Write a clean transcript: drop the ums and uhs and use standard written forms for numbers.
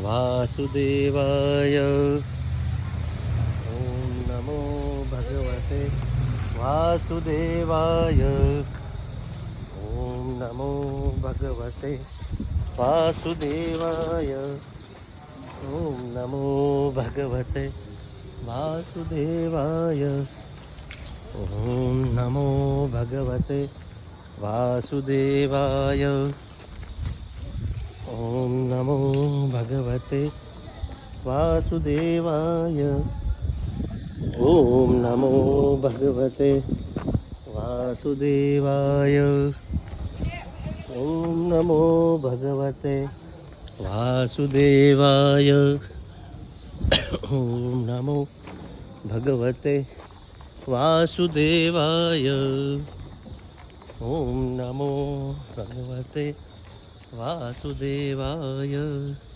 વાસુદેવાય. ઓમ નમો ભગવતે વાસુદેવાય. ઓમ નમો ભગવતે વાસુદેવાય. ઓમ નમો ભગવતે વાસુદેવાય. ઓમ નમો ભગવતે વાસુદેવાય. ઓમ નમો ભગવતે વાસુદેવાય. ઓમ નમો ભગવતે વાસુદેવાય. ઓમ નમો ભગવતે વાસુદેવાય. ઓમ નમો ભગવતે વાસુદેવાય. ઓમ નમો ભગવતે વાસુદેવાય.